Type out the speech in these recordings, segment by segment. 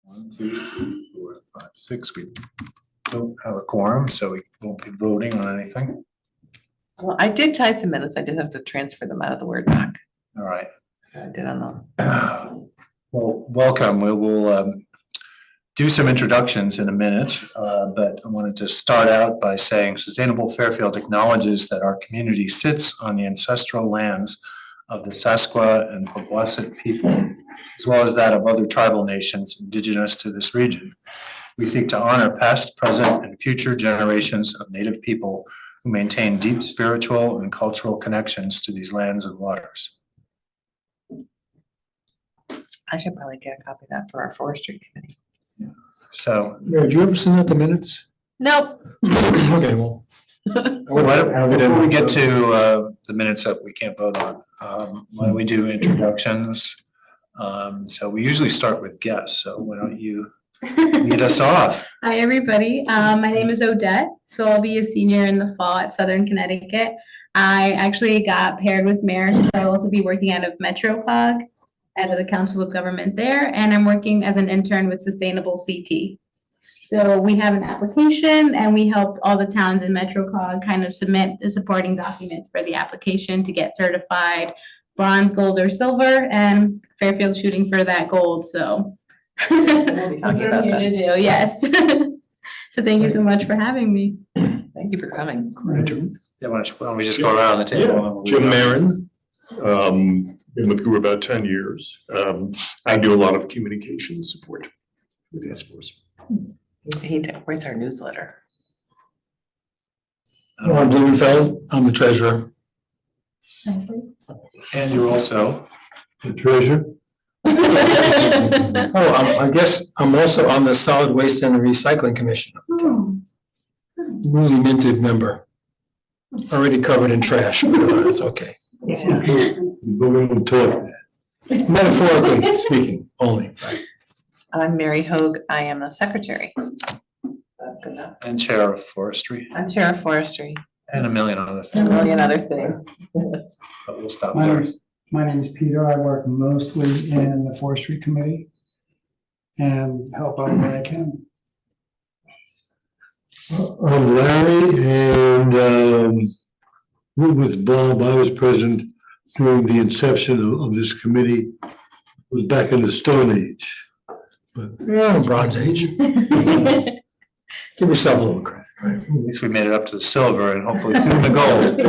1, 2, 3, 4, 5, 6. We don't have a quorum, so we won't be voting on anything. Well, I did type the minutes. I just have to transfer them out of the Word doc. All right. I did on the. Well, welcome. We will do some introductions in a minute, but I wanted to start out by saying Sustainable Fairfield acknowledges that our community sits on the ancestral lands of the Sasqua and Powassit people, as well as that of other tribal nations indigenous to this region. We seek to honor past, present, and future generations of Native people who maintain deep spiritual and cultural connections to these lands and waters. I should probably get a copy of that for our forestry committee. So, Did you ever send out the minutes? Nope. Okay, well. so before we get to the minutes that we can't vote on, why don't we do introductions? So we usually start with guests, so why don't you lead us off? Hi, everybody. My name is Odette, so I'll be a senior in the fall at Southern Connecticut. I actually got paired with Mayor, so I'll also be working out of MetroCog, out of the Council of Government there, and I'm working as an intern with Sustainable CT. So we have an application, and we help all the towns in MetroCog kind of submit the supporting documents for the application to get certified bronze, gold, or silver, and Fairfield's shooting for that gold, so. We'll be talking about that. Yes. So thank you so much for having me. Thank you for coming. Yeah, why don't we just go around the table? Jim Marin, been with the group about 10 years. I do a lot of communication support for the task force. He writes our newsletter. Ron Blumenfeld, I'm the treasurer. And you're also The treasurer? I guess I'm also on the Solid Waste and Recycling Commission. Newly minted member. Already covered in trash, but it's okay. Metaphorically speaking, only. I'm Mary Hogue. I am a secretary. Good enough. and chair of forestry I'm chair of forestry. and a million other A things, million other things. but we'll stop My there. name is Peter. I work mostly in the forestry committee and help out where I can. I'm Larry, and with Bob, I was present during the inception of this committee. It was back in the Stone Age. Yeah, Bronze Age. Give yourself a little credit. At least we made it up to the silver and hopefully soon the gold.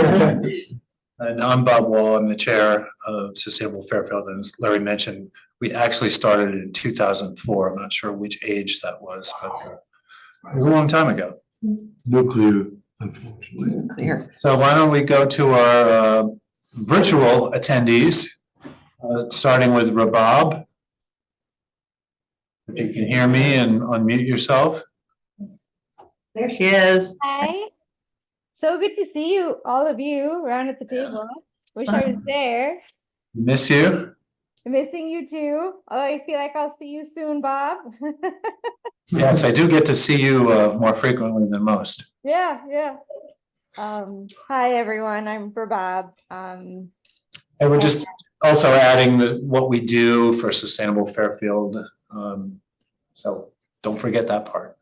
And I'm Bob Wall. I'm the chair of Sustainable Fairfield. And as Larry mentioned, we actually started in 2004. I'm not sure which age that was, but it was a long time ago. Nuclear, unfortunately. Clear. So why don't we go to our virtual attendees, starting with Rabab. If you can hear me and unmute yourself. There she is. Hi. So good to see you, all of you, around at the table. Wish I was there. Miss you. Missing you too. Although I feel like I'll see you soon, Bob. Yes, I do get to see you more frequently than most. Yeah. Hi everyone. I'm for Bob. And we're just also adding what we do for Sustainable Fairfield. So don't forget that part.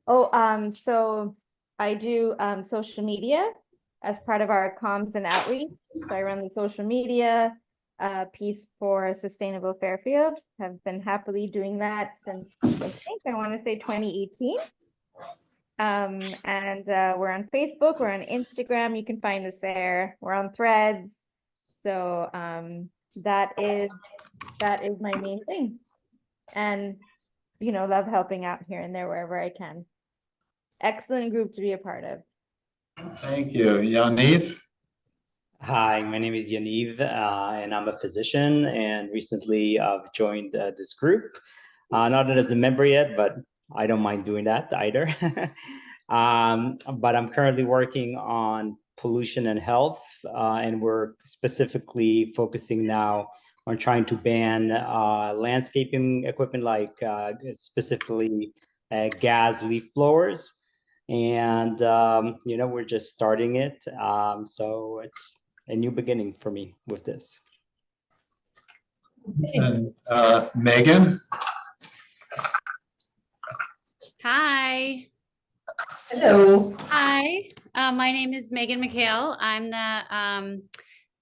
So I do social media as part of our comms and outreach. So I run the social media piece for Sustainable Fairfield. Have been happily doing that since I want to say 2018. And we're on Facebook, we're on Instagram. You can find us there. We're on Threads. So that is my main thing. And love helping out here and there wherever I can. Excellent group to be a part of. Thank you. Yaniv? Hi, my name is Yaniv, and I'm a physician, and recently I've joined this group. Not as a member yet, but I don't mind doing that either. But I'm currently working on pollution and health, and we're specifically focusing now on trying to ban landscaping equipment like specifically gas leaf blowers. And, we're just starting it. So it's a new beginning for me with this. And Megan? Hi. Hello. Hi. My name is Megan McHale. I'm the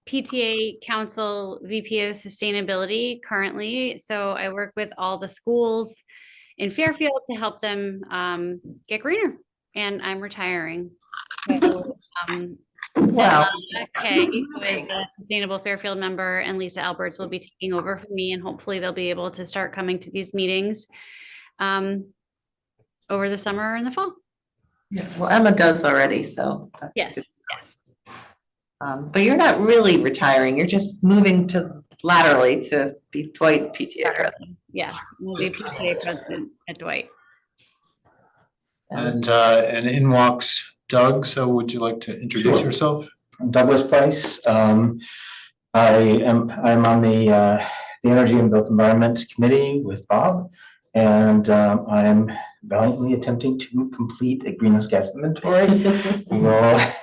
PTA Council VP of Sustainability currently. So I work with all the schools in Fairfield to help them get greener. And I'm retiring. So, Wow. Kay, who is a Sustainable Fairfield member, and Lisa Alberts will be taking over for me, and hopefully they'll be able to start coming to these meetings over the summer and the fall. Yeah, well, Emma does already, so. that's Yes, good. yes. But you're not really retiring, you're just moving to laterally to be Dwight PTA president. Yeah, we'll be PTA president at Dwight. And in walks Doug, so would you like to introduce Sure. yourself? Douglas Price. I'm on the Energy and Built Environment Committee with Bob, and I'm valiantly attempting to complete a greenhouse gas inventory. Well,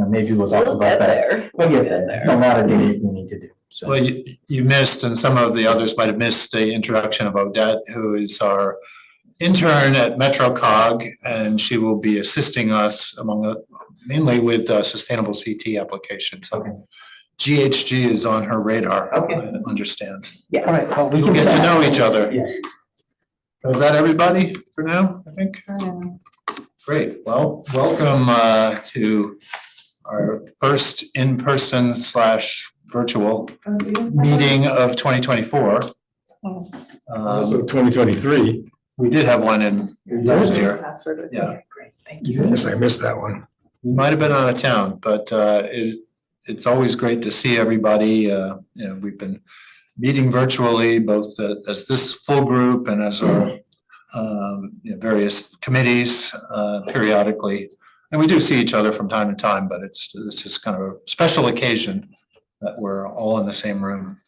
maybe we'll talk about that. We'll get there. It's a lot of things we need to do. So. Well, you missed, and some of the others might have missed the introduction of Odette, who is our intern at MetroCog, and she will be assisting us mainly with Sustainable CT applications. So GHG is on her radar, Okay. I understand. Yes. All right. Well, we We'll can get to know each other. Yeah. Is that everybody for now, I think? Great. Well, welcome to our first in-person / virtual meeting of 2024. Also 2023. We did have one in last year. Yeah. Great, thank you. Yes, I missed that one. We might have been out of town, but it's always great to see everybody. We've been meeting virtually, both as this full group and as our various committees periodically. And we do see each other from time to time, but this is kind of a special occasion that we're all in the same room.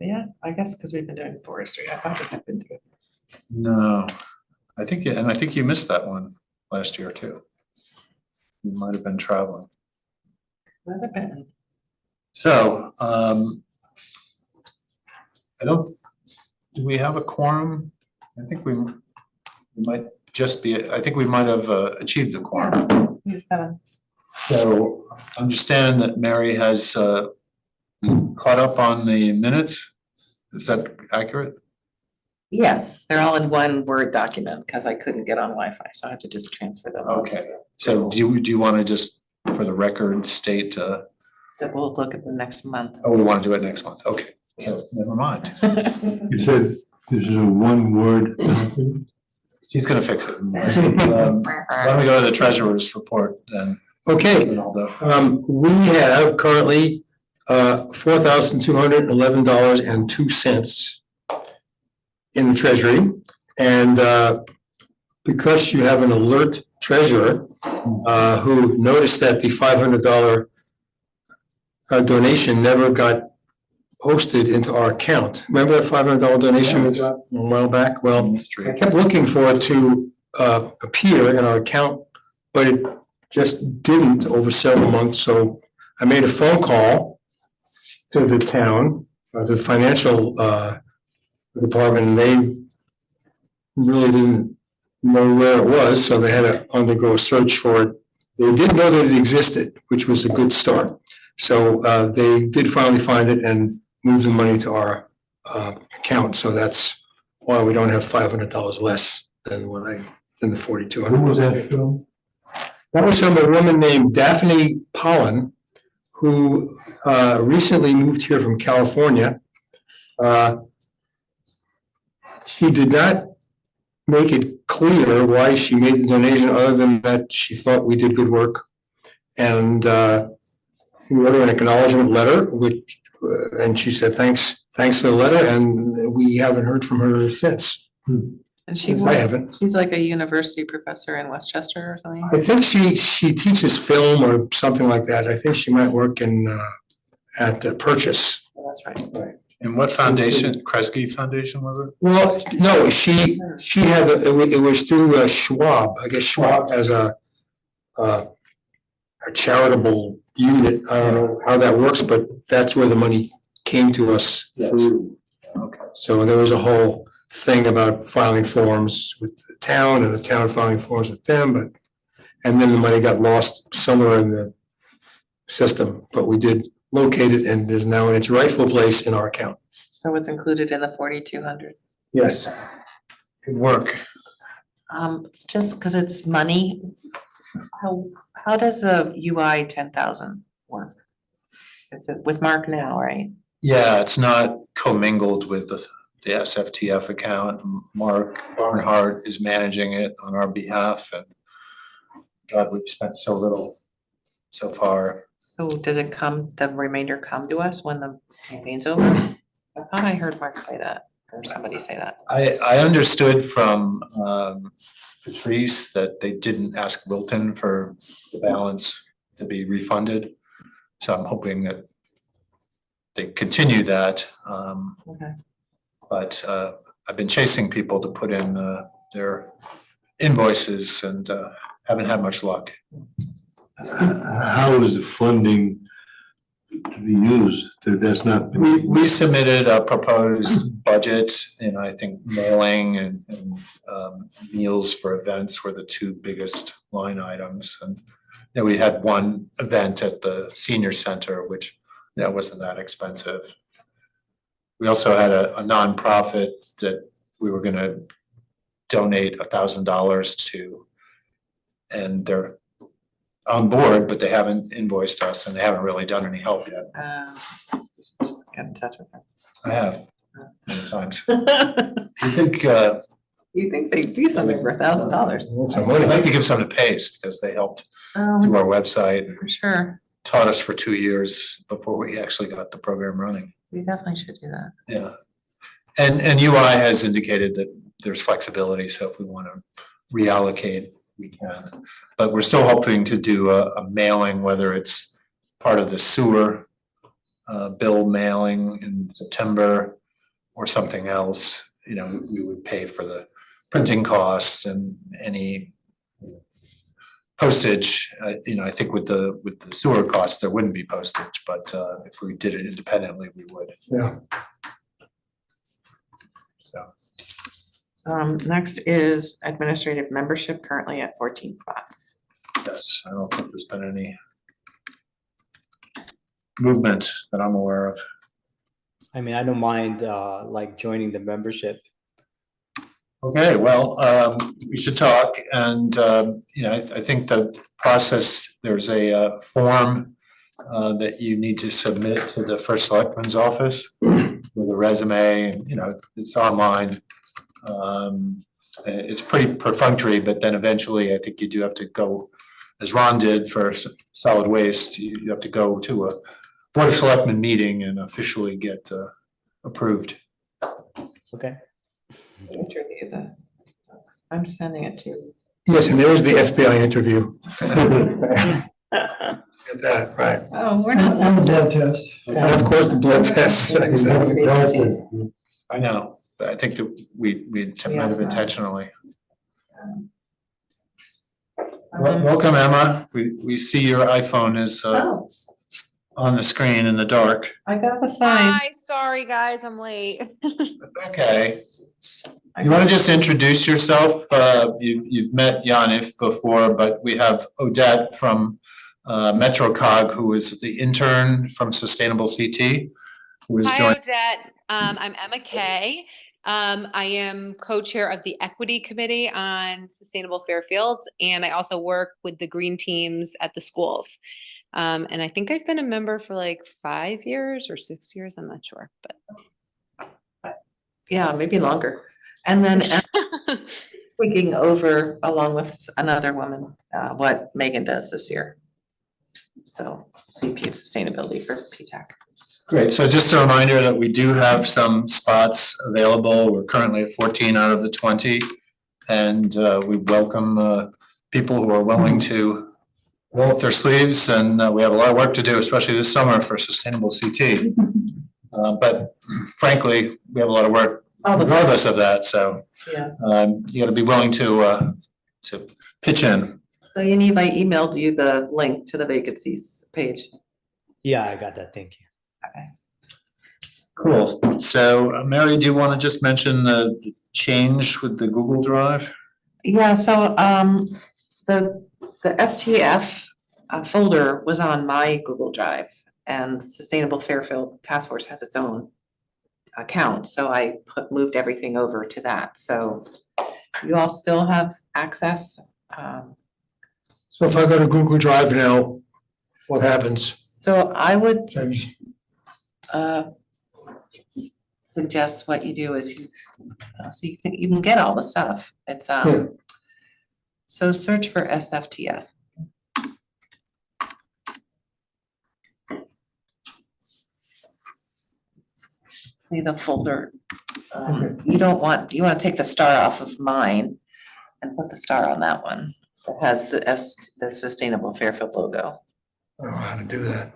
Yeah, I guess because we've been doing forestry, I thought we had been doing. No, I think you missed that one last year too. You might have been traveling. Might have been. So, do we have a quorum? I think we might just be, I think we might have achieved the quorum. We have 7. So understand that Mary has caught up on the minutes. Is that accurate? Yes, they're all in one Word document because I couldn't get on Wi-Fi, so I had to just transfer them. Okay. So do you want to just, for the record, state? That we'll look at the next month. Oh, we want to do it next month. Okay. So never mind. You said this is a one-word document? She's gonna fix it. Why don't we go to the treasurer's report then? Okay, Ronaldo? we have currently $4,211.02 in the treasury. And because you have an alert treasurer who noticed that the $500 donation never got posted into our account. Remember that $500 donation we got a while back? Well, I kept looking for it to appear in our account, but it just didn't over several months. So I made a phone call to the town, the financial department, and they really didn't know where it was, so they had to undergo a search for it. They did know that it existed, which was a good start. So they did finally find it and move the money to our account, so that's why we don't have $500 less than the 4,200. Who was that from? That was from a woman named Daphne Pollen, who recently moved here from California. She did not make it clear why she made the donation, other than that she thought we did good work. And we wrote her an acknowledgement letter, which and she said, thanks for the letter, and we haven't heard from her since. And I haven't. she's like a university professor in Westchester or something. I think she teaches film or something like that. I think she might work at Purchase. Oh, that's right. Right. And what foundation, Kresge Foundation was it? Well, no, she had, it was through Schwab. I guess Schwab has a charitable unit. I don't know how that works, but that's where the money came to us through. Okay. So there was a whole thing about filing forms with the town and the town filing forms with them, and then the money got lost somewhere in the system, but we did locate it and it is now in its rightful place in our account. So it's included in the 4,200. Yes. Good work. Just because it's money, how does the UI 10,000 work? It's with Mark now, right? Yeah, it's not commingled with the SFTF account. Mark Barnhart is managing it on our behalf, and God, we've spent so little so far. So does it the remainder come to us when the campaign's over? I thought I heard Mark say that, or somebody say that. I understood from Patrice that they didn't ask Wilton for the balance to be refunded. So I'm hoping that they continue that. Okay. But I've been chasing people to put in their invoices and haven't had much luck. How is the funding to be used? That's not. We submitted a proposed budget, and I think mailing and meals for events were the two biggest line items. And then we had one event at the senior center, which wasn't that expensive. We also had a nonprofit that we were gonna donate $1,000 to, and they're on board, but they haven't invoiced us and they haven't really done any help yet. Just get in touch with them. I have many times. You think they do something for $1,000? I'd like to give some to Pace because they helped do our website and For sure, taught us for 2 years before we actually got the program running. we definitely should do that. Yeah. And UI has indicated that there's flexibility, so if we want to reallocate, we can. But we're still hoping to do a mailing, whether it's part of the sewer bill mailing in September or something else. We would pay for the printing costs and any postage. I think with the sewer costs, there wouldn't be postage, but if we did it independently, we would. Yeah. So. Next is administrative membership, currently at 14 spots. Yes, I don't think there's been any movement that I'm aware of. I mean, I don't mind joining the membership. Okay, well, we should talk, and I think the process, there's a form that you need to submit to the first selectman's office with a resume, and it's online. It's pretty perfunctory, but then eventually I think you do have to go, as Ron did for solid waste, you have to go to a Board of Selectmen meeting and officially get approved. Okay. I'm sending it to you. Yes, and there was the FBI interview. Get that, right. Oh, we're not. And the blood test. And of course, the blood tests. Exactly. I know, but I think that we might have intentionally. Welcome, Emma. We see your iPhone is on the screen in the dark. I got the sign. Hi, sorry guys, I'm late. Okay. You want to just introduce yourself? You've met Yanif before, but we have Odette from MetroCog, who is the intern from Sustainable CT. Who is Hi, joining. Odette. I'm Emma Kay. I am co-chair of the Equity Committee on Sustainable Fairfield, and I also work with the green teams at the schools. And I think I've been a member for like 5 years or 6 years, I'm not sure, but. Yeah, maybe longer. And then taking over along with another woman, what Megan does this year. So VP of Sustainability for PTAC. Great. So just a reminder that we do have some spots available. We're currently at 14 out of the 20. And we welcome people who are willing to roll up their sleeves. And we have a lot of work to do, especially this summer for Sustainable CT. But frankly, we have a lot of work regardless of that. So Yeah. you got to be willing to pitch in. So Yaniv, I emailed you the link to the vacancies page. Yeah, I got that. Thank you. Cool. So Mary, do you want to just mention the change with the Google Drive? Yeah, so the STF folder was on my Google Drive, and Sustainable Fairfield Task Force has its own account, so I moved everything over to that. So you all still have access. So if I go to Google Drive now, what happens? So I would Um, suggest what you do is so you can get all the stuff. It's Yeah. so search for SFTF. See the folder. You want to take the star off of mine and put the star on that one. It has the Sustainable Fairfield logo. I don't know how to do that.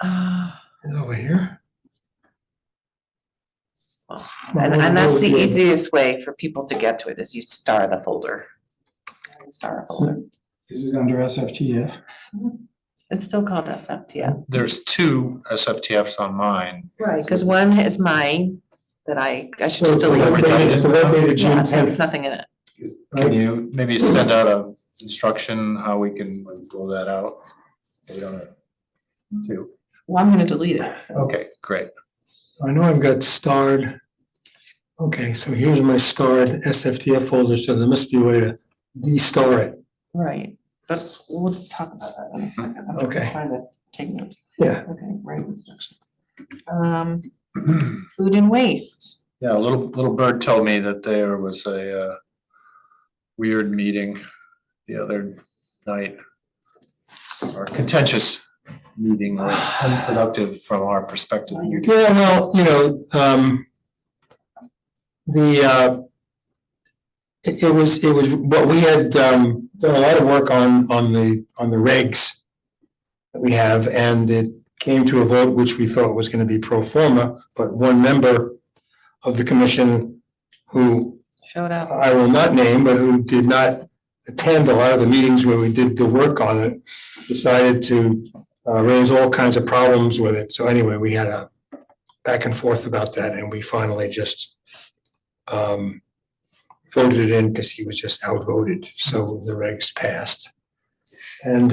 Uh, Is it over here? And that's the easiest way for people to get to it, is you star the folder. Star a folder. Is it under SFTF? It's still called SFTF. There's two SFTFs on mine. Right, because one is mine that I should just So delete. the web dated June Yeah, there's 10th. nothing in it. Can you maybe send out a instruction how we can blow that out? We don't have to. Well, I'm gonna delete it. so. Okay, great. I know I've got starred. Okay, so here's my starred SFTF folder, so there must be a way to de-star it. Right, but we'll talk about that in a second. I'm Okay. trying to take notes. Yeah. Okay, right instructions. Food and waste. Yeah, a little bird told me that there was a weird meeting the other night, or contentious meeting, or unproductive from our perspective. Yeah, well, it was what we had done a lot of work on the regs that we have, and it came to a vote which we thought was going to be pro forma, but one member of the commission who Showed up. I will not name, but who did not attend a lot of the meetings where we did the work on it, decided to raise all kinds of problems with it. So anyway, we had a back and forth about that, and we finally just voted it in because he was just outvoted. So the regs passed. And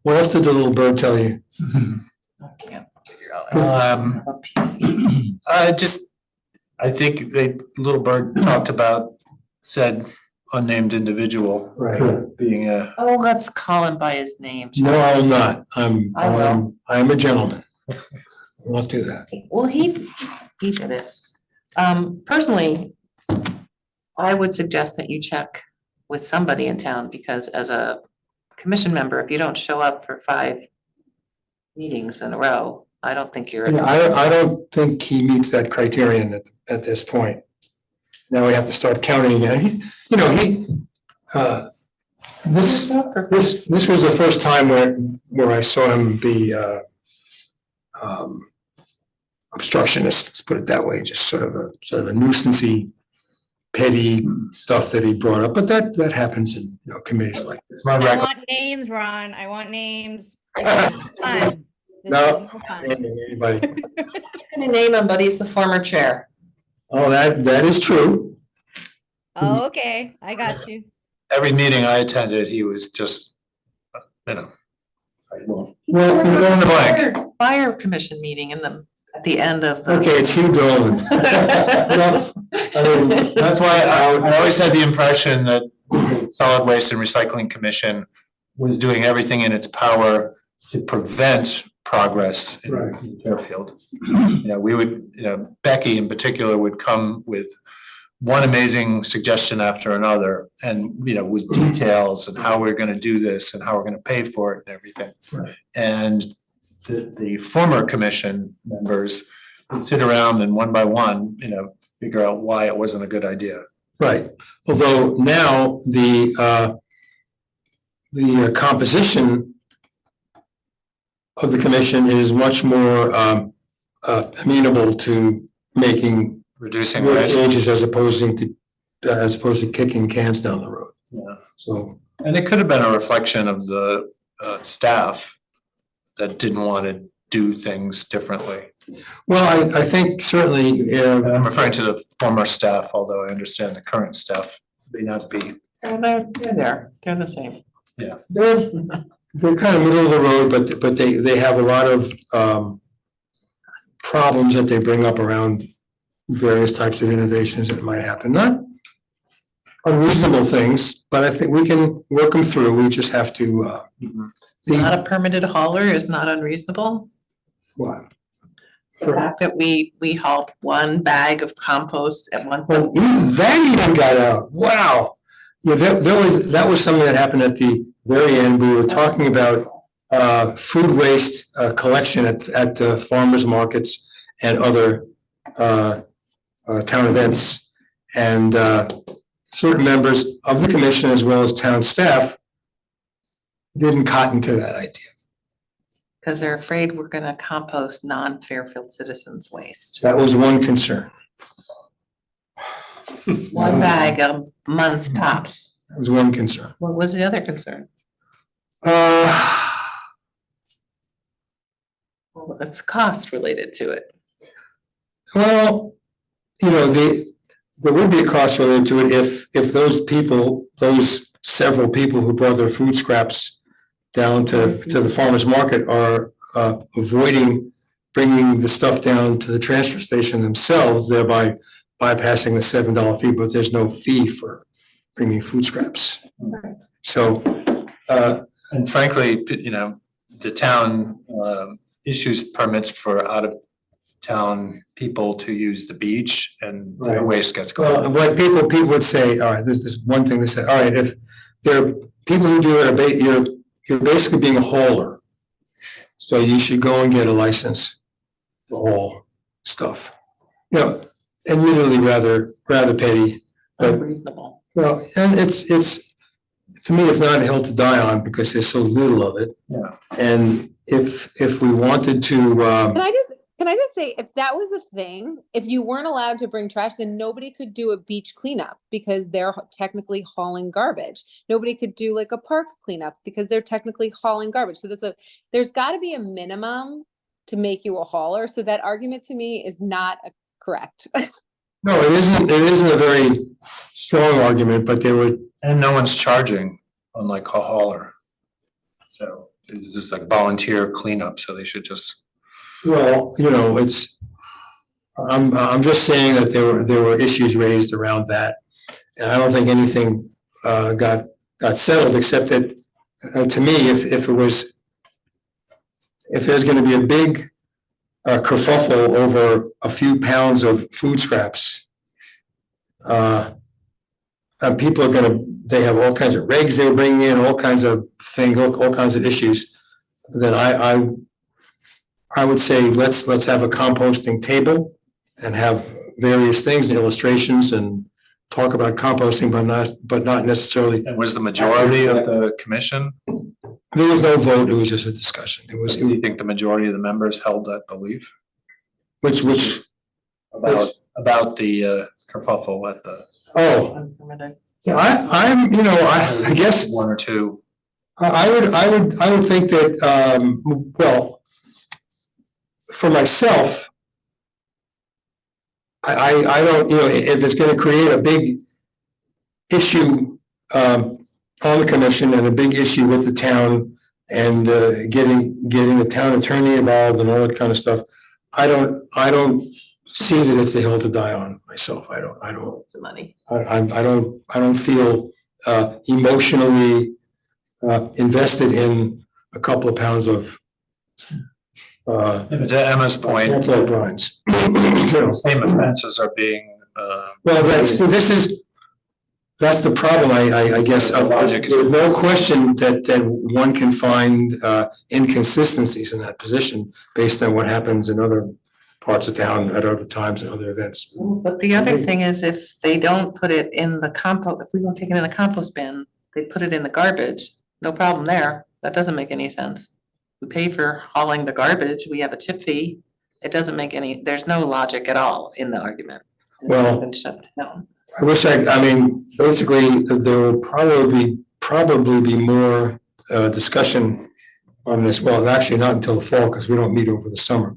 what else did the little bird tell you? I can't figure out. I think the little bird talked about said unnamed individual Right. being a. Oh, let's call him by his name. No, I'll not. I will. I'm a gentleman. I won't do that. Well, he did it. Personally, I would suggest that you check with somebody in town, because as a commission member, if you don't show up for 5 meetings in a row, I don't think you're. Yeah, I don't think he meets that criterion at this point. Now we have to start counting again. This was the first time where I saw him be obstructionist, let's put it that way, just sort of a nuisancey, petty stuff that he brought up, but that happens in committees like this. I want names, Ron. I want names. Fun. No, Fun. anybody. I'm gonna name him, but he's the former chair. Oh, that is true. Oh, okay. I got you. Every meeting I attended, he was just, Well, fill in the blank. Fire commission meeting at the end of the. okay, it's Hugh Dolan. That's why I always had the impression that the Solid Waste and Recycling Commission was doing everything in its power to prevent progress in Fairfield. We would, Becky in particular would come with one amazing suggestion after another, and with details and how we're going to do this and how we're going to pay for it and everything. Right. And the former commission members would sit around and one by one, figure out why it wasn't a good idea. Right, although now the composition of the commission is much more amenable to making Reducing real waste. changes as opposed to kicking cans down the road. Yeah. So, And it could have been a reflection of the staff that didn't want to do things differently. Well, I think certainly, And I'm referring to the former staff, although I understand the current staff may not be. They're the same. they're kind of middle of the road, but they have a lot of problems that they bring up around various types of innovations that might happen. Not unreasonable things, but I think we can work them through. We just have to, Not a permitted hauler is not unreasonable. what? The fact that we hauled one bag of compost at once. Well, that even got out. Wow. Yeah, that was something that happened at the very end. We were talking about food waste collection at farmers markets and other town events. And certain members of the commission as well as town staff didn't cotton to that idea. Because they're afraid we're gonna compost non-Fairfield citizens' waste. That was one concern. One bag a month tops. That was one concern. What was the other concern? Well, that's cost related to it. Well, you know, there would be a cost related to it if those people, those several people who brought their food scraps down to the farmer's market are avoiding bringing the stuff down to the transfer station themselves, thereby bypassing the $7 fee, but there's no fee for bringing food scraps. So, And frankly, you know, the town issues permits for out-of-town people to use the beach, and their Right. waste gets well, caught. what people would say, all right, there's this one thing they say, all right, if there are people who do it, you're basically being a hauler. So you should go and get a license to haul stuff. You know, admittedly rather petty, but Unreasonable. well, and it's to me, it's not a hill to die on because there's so little of it. Yeah. And if we wanted to, Can I just say, if that was a thing, if you weren't allowed to bring trash, then nobody could do a beach cleanup because they're technically hauling garbage. Nobody could do like a park cleanup because they're technically hauling garbage. So there's got to be a minimum to make you a hauler. So that argument to me is not correct. no, it isn't a very strong argument, but there would, And no one's charging, unlike a hauler. So it's just like volunteer cleanup, so they should just. well, you know, I'm just saying that there were issues raised around that. And I don't think anything got settled, except that to me, if there's gonna be a big kerfuffle over a few pounds of food scraps, and people are they have all kinds of regs they're bringing in, all kinds of things, all kinds of issues, then I would say let's have a composting table and have various things, illustrations, and talk about composting, but not necessarily. And was the majority of the commission? There was no vote, it was just a discussion. Do you think the majority of the members held that belief Which, about the kerfuffle at the Unpermitted. yeah, I guess one or two? I would think that, well, for myself, I don't, if it's gonna create a big issue on the commission and a big issue with the town and getting the town attorney involved and all that kind of stuff, I don't see that it's a hill to die on myself. I don't. The money. I don't feel emotionally invested in a couple of pounds of To Emma's point, anti-brines. the same offenses are being. Well, that's the problem, I guess. There's no question that one can find inconsistencies in that position based on what happens in other parts of town at other times and other events. But the other thing is if they don't put it in the compost, if we don't take it in the compost bin, they put it in the garbage, no problem there. That doesn't make any sense. We pay for hauling the garbage, we have a tip fee. It doesn't make there's no logic at all in the argument. Well, Been shut down. I wish basically there will probably be more discussion on this. Well, actually not until the fall because we don't meet over the summer.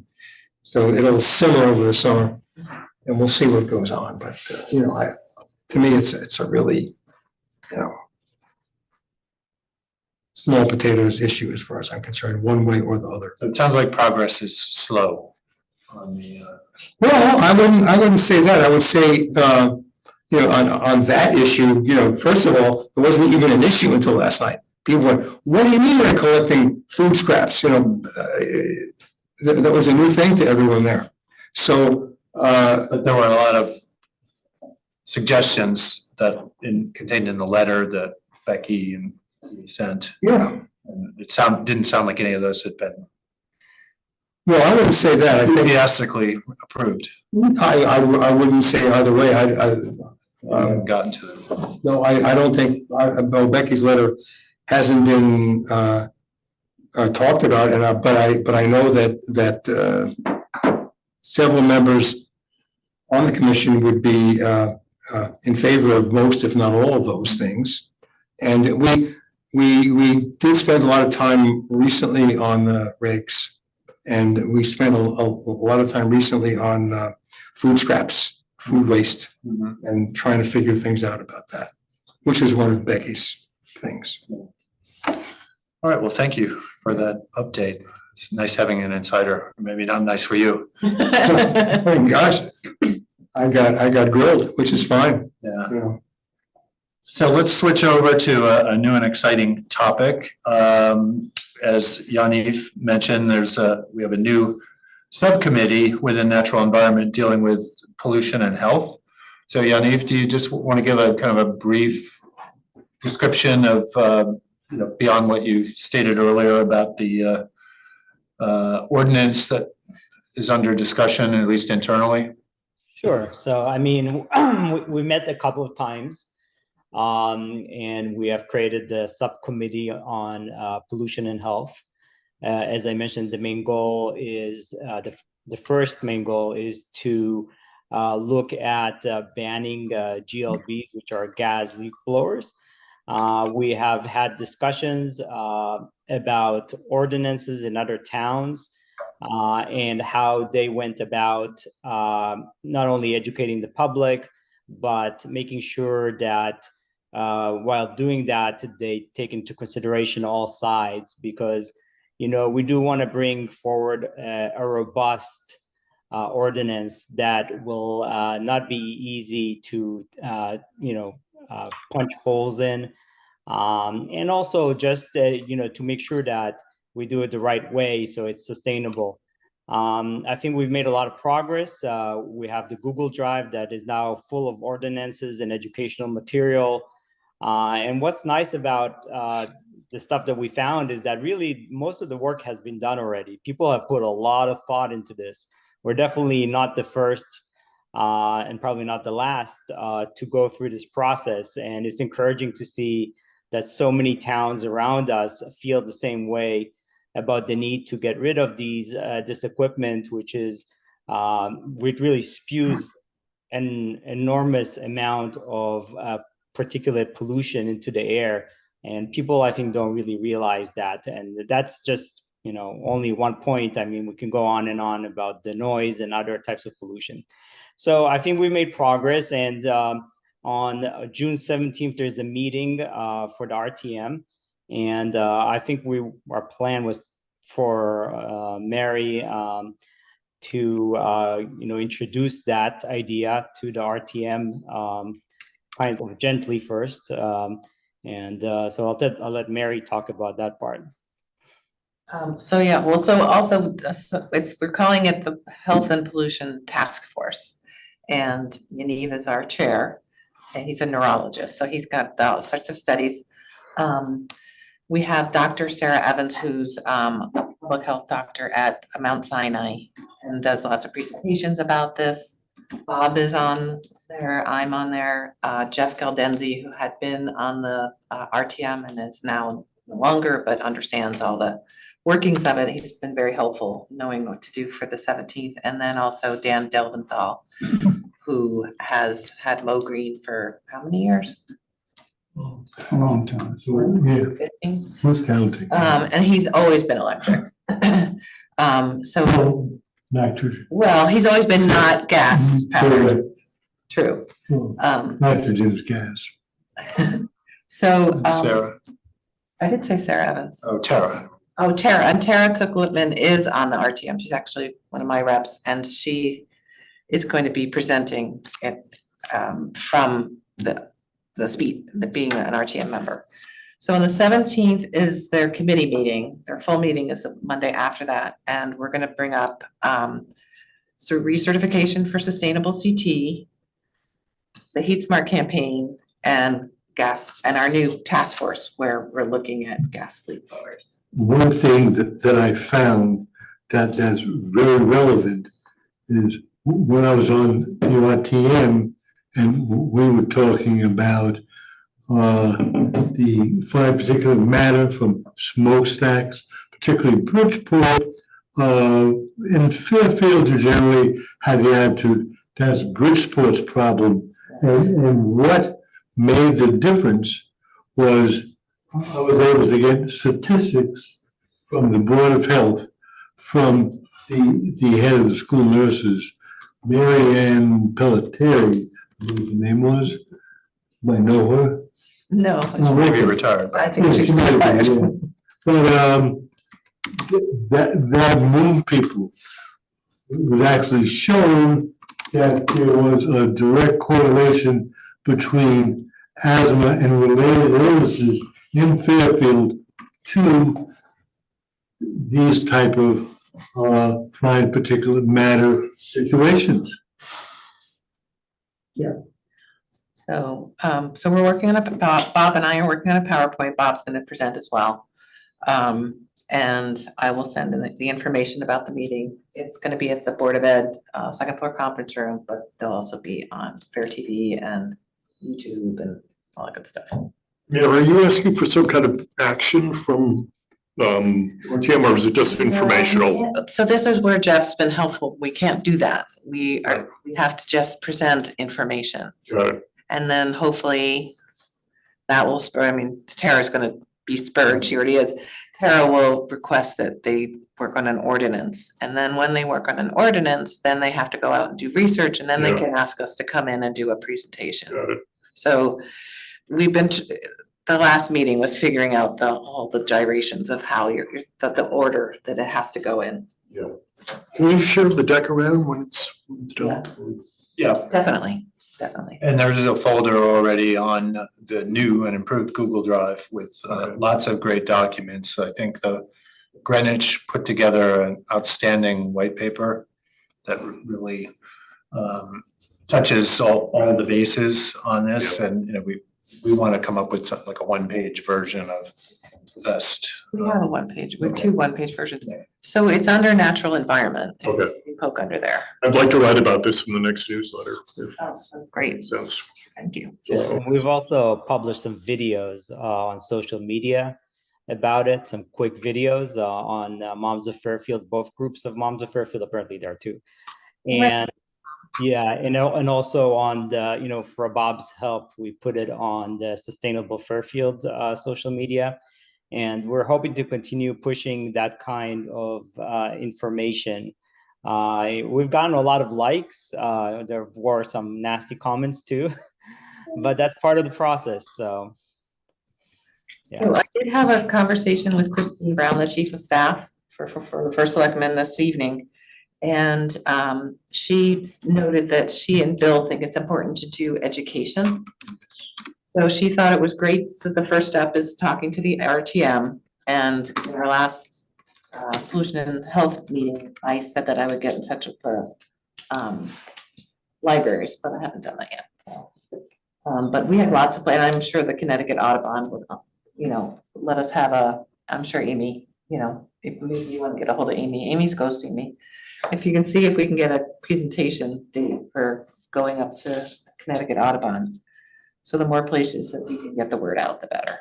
So it'll simmer over the summer and we'll see what goes on. But, to me, it's a really, small potatoes issue as far as I'm concerned, one way or the other. So it sounds like progress is slow on the, Well, I wouldn't say that. I would say, on that issue, first of all, it wasn't even an issue until last night. People went, what do you mean you're collecting food scraps? That was a new thing to everyone there. So, but there were a lot of suggestions that contained in the letter that Becky and we sent. yeah. And it didn't sound like any of those had been Well, I wouldn't say that. I think enthusiastically approved. I wouldn't say either way. Haven't gotten to them. No, I don't think, Becky's letter hasn't been talked about, but I know that several members on the commission would be in favor of most, if not all of those things. And we did spend a lot of time recently on regs, and we spent a lot of time recently on food scraps, food waste, and trying to figure things out about that, which is one of Becky's things. All right, well, thank you for that update. It's nice having an insider, maybe not nice for you. Oh gosh, I got grilled, which is fine. Yeah. So let's switch over to a new and exciting topic. As Yaniv mentioned, we have a new subcommittee within natural environment dealing with pollution and health. So Yaniv, do you just want to give a kind of a brief description of beyond what you stated earlier about the ordinance that is under discussion, at least internally? Sure. So, I mean, we met a couple of times, and we have created the subcommittee on pollution and health. As I mentioned, the main goal is the first main goal is to look at banning GLBs, which are gas leaf blowers. We have had discussions about ordinances in other towns and how they went about not only educating the public, but making sure that while doing that, they take into consideration all sides, because we do want to bring forward a robust ordinance that will not be easy to punch holes in, and also just to make sure that we do it the right way so it's sustainable. I think we've made a lot of progress. We have the Google Drive that is now full of ordinances and educational material. And what's nice about the stuff that we found is that really most of the work has been done already. People have put a lot of thought into this. We're definitely not the first and probably not the last to go through this process. And it's encouraging to see that so many towns around us feel the same way about the need to get rid of this equipment, which really spews an enormous amount of particulate pollution into the air. And people, I think, don't really realize that. And that's just, only one point. I mean, we can go on and on about the noise and other types of pollution. So I think we made progress. And on June 17th, there's a meeting for the RTM. And I think our plan was for Mary to introduce that idea to the RTM kind of gently first. So I'll let Mary talk about that part. We're calling it the Health and Pollution Task Force. And Yaniv is our chair, and he's a neurologist, so he's got all sorts of studies. We have Dr. Sarah Evans, who's a public health doctor at Mount Sinai and does lots of presentations about this. Bob is on there, I'm on there. Jeff Galdenzi, who had been on the RTM and is now no longer, but understands all the workings of it. He's been very helpful knowing what to do for the 17th. And then also Dan Delventhal, who has had Mo Green for how many years? A long time. So, yeah, 15. who's counting? And he's always been electric. So, Nitrogen. well, he's always been not gas powered, true. Well, nitrogen is gas. So, Sarah, I did say Sarah Evans. oh, Tara. Oh, Tara, and Tara Cook-Lippman is on the RTM. She's actually one of my reps, and she is going to be presenting it from the speed, the being an RTM member. So on the 17th is their committee meeting. Their full meeting is Monday after that, and we're gonna bring up so recertification for sustainable CT, the Heat Smart campaign, and gas, and our new task force where we're looking at gas leak blowers. One thing that I found that's very relevant is when I was on the RTM and we were talking about the fine particulate matter from smokestacks, particularly Bridgeport, and Fairfield generally had the attitude that's Bridgeport's problem. And what made the difference was I was able to get statistics from the Board of Health, from the head of the school nurses, Mary Ann Pelletieri, I believe the name was. I know her. No, Maybe retired. I think she's retired. But that moved people. It was actually shown that there was a direct correlation between asthma and related illnesses in Fairfield to these type of fine particulate matter situations. So, so we're working on Bob and I are working on a PowerPoint. Bob's gonna present as well. And I will send in the information about the meeting. It's gonna be at the Board of Ed, second floor conference room, but they'll also be on Fair TV and YouTube and all that good stuff. Yeah, are you asking for some kind of action from RTM, or is it just informational? So this is where Jeff's been helpful. We can't do that. We have to just present information. Got it. And then hopefully that will spur, I mean, Tara's gonna be spurred, she already is. Tara will request that they work on an ordinance. And then when they work on an ordinance, then they have to go out and do research, and then they Yeah. can ask us to come in and do a presentation. Got it. So we've been, the last meeting was figuring out all the gyrations of how the order that it has to go in. Yeah. Can you share the deck around when it's done? Yeah, Definitely. and there's a folder already on the new and improved Google Drive with lots of great documents. I think the Greenwich put together an outstanding white paper that really touches all the bases on this, and we want to come up with something like a one-page version of best. We have a one-page, we have two one-page versions. So it's under natural environment. Okay. You poke under there. I'd like to write about this in the next newsletter, if Oh, great, makes sense. thank you. And we've also published some videos on social media about it, some quick videos on Moms of Fairfield, both groups of Moms of Fairfield, apparently there are two. And yeah, and also on the, for Bob's help, we put it on the Sustainable Fairfield social media. And we're hoping to continue pushing that kind of information. We've gotten a lot of likes. There were some nasty comments too, but that's part of the process, so. Yeah. So I did have a conversation with Christine Brown, the chief of staff for the first selectman this evening. And she noted that she and Bill think it's important to do education. So she thought it was great that the first step is talking to the RTM. And in our last pollution and health meeting, I said that I would get in touch with the libraries, but I haven't done that yet. But we have lots of, and I'm sure the Connecticut Audubon would, let us have I'm sure Amy, if maybe you want to get a hold of Amy, Amy's ghosting me. If you can see if we can get a presentation date for going up to Connecticut Audubon. So the more places that we can get the word out, the better.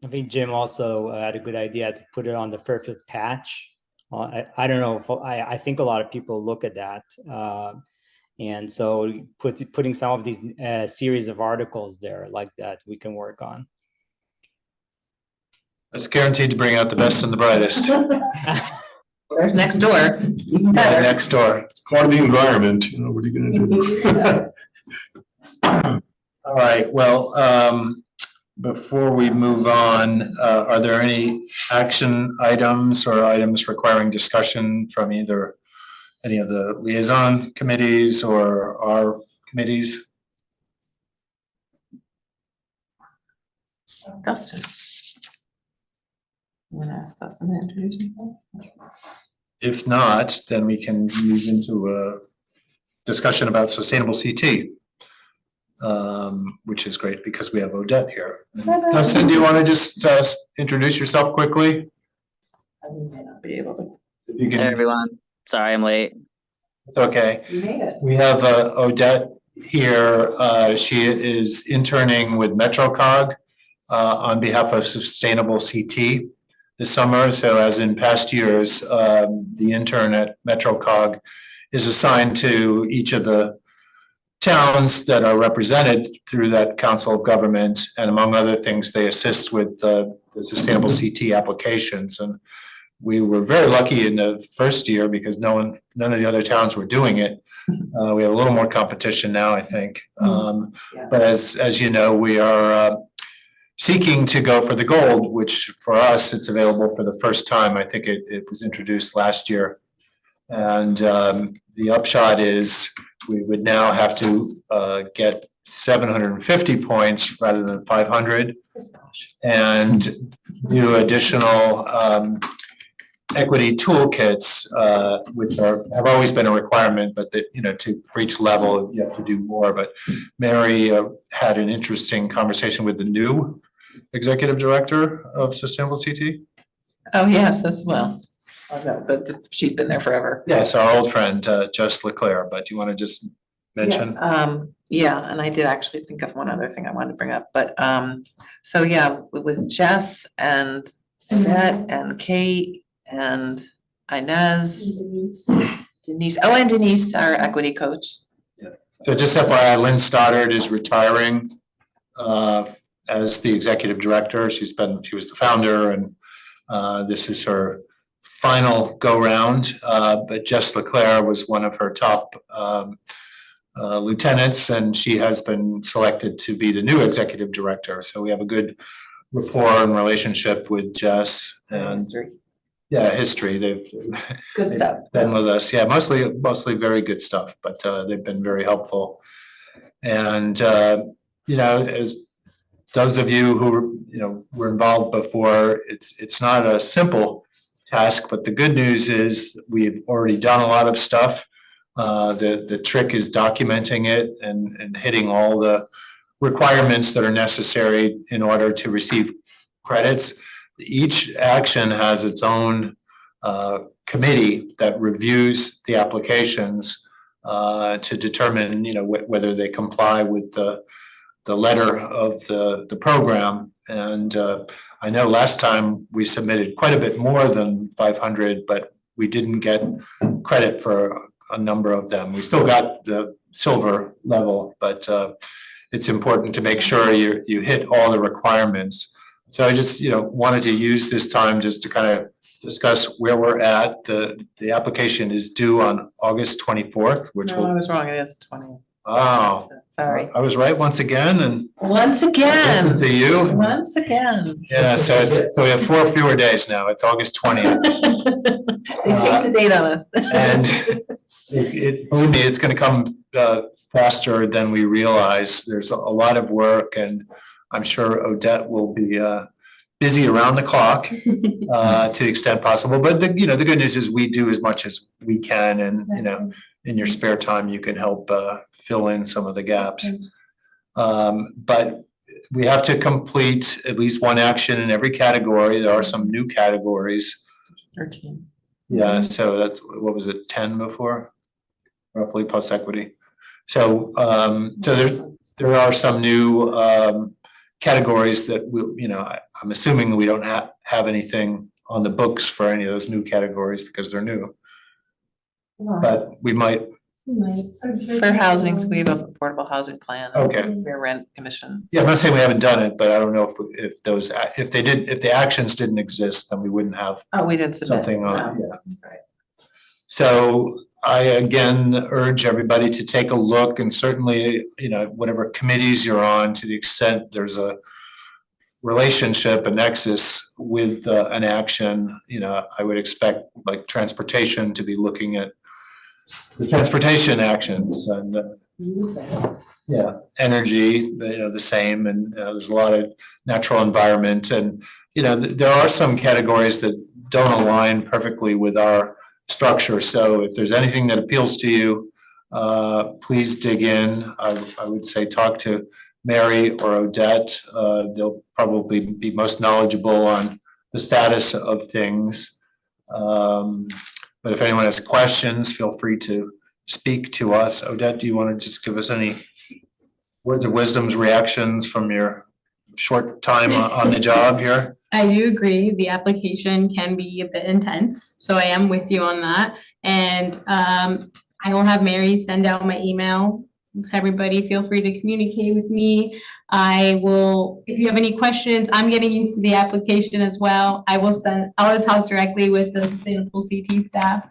I think Jim also had a good idea to put it on the Fairfield patch. I don't know, I think a lot of people look at that. And so putting some of these series of articles there like that we can work on. It's guaranteed to bring out the best and the brightest. There's next door. Next door. It's part of the environment, you know, what are you gonna do? All right, well, before we move on, are there any action items or items requiring discussion from either any of the liaison committees or our committees? Dustin. You wanna ask Dustin to introduce himself? If not, then we can move into a discussion about sustainable CT. Which is great because we have Odette here. Dustin, do you want to just introduce yourself quickly? I may not be able to. If you Hey can, everyone, sorry I'm late. it's okay. You made it. We have Odette here. She is interning with MetroCog on behalf of Sustainable CT this summer. So as in past years, the intern at MetroCog is assigned to each of the towns that are represented through that council of government, and among other things, they assist with the sustainable CT applications. And we were very lucky in the first year because none of the other towns were doing it. We have a little more competition now, I think. But as you know, we are seeking to go for the gold, which for us, it's available for the first time. I think it was introduced last year. And the upshot is we would now have to get 750 points rather than 500 and do additional equity toolkits, which have always been a requirement, but that, you know, for each level, you have to do more. But Mary had an interesting conversation with the new executive director of Sustainable CT. Oh, yes, as well. I know, but she's been there forever. Yes, our old friend, Jess Leclerc, but do you want to just mention? Yeah, and I did actually think of one other thing I wanted to bring up, but, so yeah, it was Jess and Annette and Kate and Inez, Denise, and Denise, our equity coach. So just FYI, Lynn Stoddard is retiring as the executive director. She was the founder, and this is her final go-round, but Jess Leclerc was one of her top lieutenants, and she has been selected to be the new executive director. So we have a good rapport and relationship with Jess and history. They've Good stuff. been with us. Yeah, mostly very good stuff, but they've been very helpful. And you know, as those of you who were involved before, it's not a simple task, but the good news is we've already done a lot of stuff. The trick is documenting it and hitting all the requirements that are necessary in order to receive credits. Each action has its own committee that reviews the applications to determine, whether they comply with the letter of the program. And I know last time we submitted quite a bit more than 500, but we didn't get credit for a number of them. We still got the silver level, but it's important to make sure you hit all the requirements. So I just, wanted to use this time just to kind of discuss where we're at. The application is due on August 24th, which No, I was wrong, it is 20. Oh, Sorry. I was right once again, and Once again. listen to you. Once again. Yeah, so we have 4 fewer days now. It's August 20th. They changed the date on us. And believe me, it's gonna come faster than we realize. There's a lot of work, and I'm sure Odette will be busy around the clock to the extent possible. But the good news is we do as much as we can, and in your spare time, you can help fill in some of the gaps. But we have to complete at least one action in every category. There are some new categories. 13. Yeah, so that's, what was it, 10 before? Roughly plus equity. So there are some new categories that will, I'm assuming we don't have anything on the books for any of those new categories because they're new. But we might Fair housing, so we have a affordable housing plan. Okay. Fair rent commission. Yeah, I'm not saying we haven't done it, but I don't know if those, if the actions didn't exist, then we wouldn't have Oh, we didn't submit. something on, No. yeah. Right. So I again urge everybody to take a look, and certainly, whatever committees you're on, to the extent there's a relationship, a nexus with an action, I would expect like transportation to be looking at the transportation actions, and energy, the same, and there's a lot of natural environment, and there are some categories that don't align perfectly with our structure. So if there's anything that appeals to you, please dig in. I would say talk to Mary or Odette. They'll probably be most knowledgeable on the status of things. But if anyone has questions, feel free to speak to us. Odette, do you want to just give us any words of wisdom's reactions from your short time on the job here? I do agree, the application can be a bit intense, so I am with you on that. And I will have Mary send out my email. Everybody feel free to communicate with me. I will, if you have any questions, I'm getting used to the application as well. I will talk directly with the Sustainable CT staff.